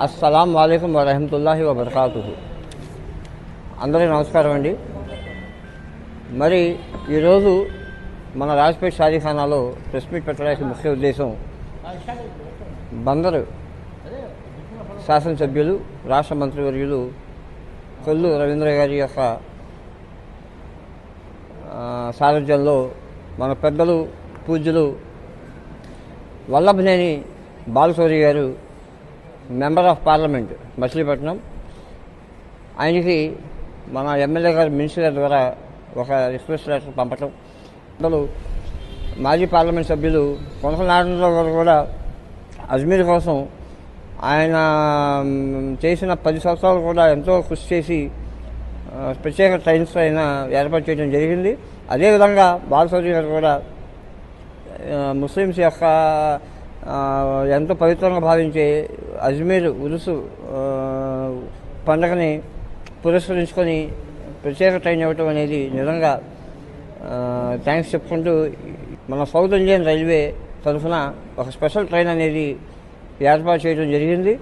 అస్సలాము అలైకుం వరహమతుల్లాహి వబరకాతుహు. అందరికీ నమస్కారం అండి. మరి ఈరోజు మన రాజ్పేట్ షాదీఖానాలో ప్రెస్ మీట్ పెట్టడానికి ముఖ్య ఉద్దేశం బందరు శాసనసభ్యులు రాష్ట్ర మంత్రివర్యులు కొల్లు రవీంద్ర గారి యొక్క సారథ్యంలో మన పెద్దలు పూజ్యులు వల్లభనేని బాలశౌరి గారు మెంబర్ ఆఫ్ పార్లమెంట్ మచిలీపట్నం, ఆయనకి మన ఎమ్మెల్యే గారు మినిస్టర్ ద్వారా ఒక రిక్వెస్ట్ లెటర్ పంపటం, పెద్దలు మాజీ పార్లమెంట్ సభ్యులు కొనకల నారాయణరావు గారు కూడా అజ్మీర్ కోసం ఆయన చేసిన 10 సంవత్సరాలు కూడా ఎంతో కృషి చేసి ప్రత్యేక ట్రైన్స్ ఆయన ఏర్పాటు చేయడం జరిగింది. అదేవిధంగా బాలశౌరి గారు కూడా ముస్లిమ్స్ యొక్క ఎంతో పవిత్రంగా భావించే అజ్మీర్ ఉరుసు పండుగని పురస్కరించుకొని ప్రత్యేక ట్రైన్ ఇవ్వటం అనేది నిజంగా థ్యాంక్స్ చెప్పుకుంటూ మన సౌత్ ఇండియన్ రైల్వే తరఫున ఒక స్పెషల్ ట్రైన్ అనేది ఏర్పాటు చేయడం జరిగింది.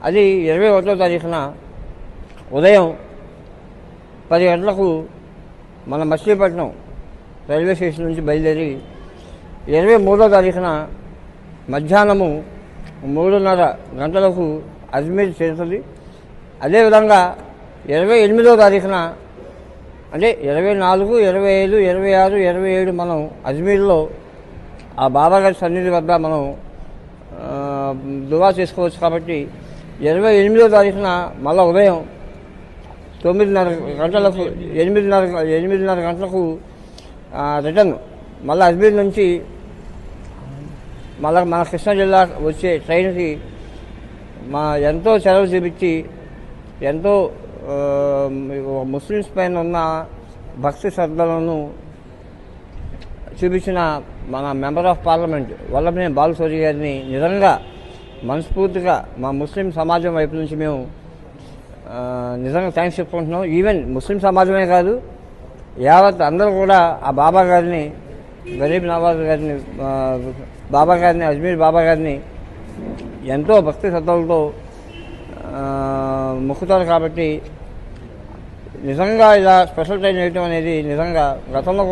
అది 21వ తారీఖున ఉదయం 10 గంటలకు మన మచిలీపట్నం రైల్వే స్టేషన్ నుంచి బయలుదేరి 23వ తారీఖున మధ్యాహ్నము 3:30 గంటలకు అజ్మీర్ చేరుతుంది. అదేవిధంగా 28వ తారీఖున అంటే 24, 25, 26, 27 మనం అజ్మీర్లో ఆ బాబాగారి సన్నిధి వద్ద మనం దువా చేసుకోవచ్చు. కాబట్టి 28వ తారీఖున మళ్ళీ ఉదయం 9:30 గంటలకు 8:30 గంటలకు రిటర్న్ మళ్ళీ అజ్మీర్ నుంచి మళ్ళీ మన కృష్ణా జిల్లా వచ్చే ట్రైన్కి ఎంతో చొరవ చూపించి ఎంతో ముస్లిమ్స్ పైన ఉన్న భక్తి శ్రద్ధలను చూపించిన మన member of parliament Vallabhaneni Balashowry గారిని నిజంగా మనస్ఫూర్తిగా మా ముస్లిం సమాజం వైపు నుంచి మేము నిజంగా థ్యాంక్స్ చెప్పుకుంటున్నాం. ఈవెన్ ముస్లిం సమాజమే కాదు, యావత్ అందరూ కూడా ఆ బాబా గారిని, గరీబ్ నవాజ్ గారిని, బాబా గారిని, అజ్మీర్ బాబా గారిని ఎంతో భక్తి శ్రద్ధలతో మొక్కుతారు. కాబట్టి నిజంగా ఇలా స్పెషల్ ట్రైన్ వేయటం అనేది నిజంగా గతంలో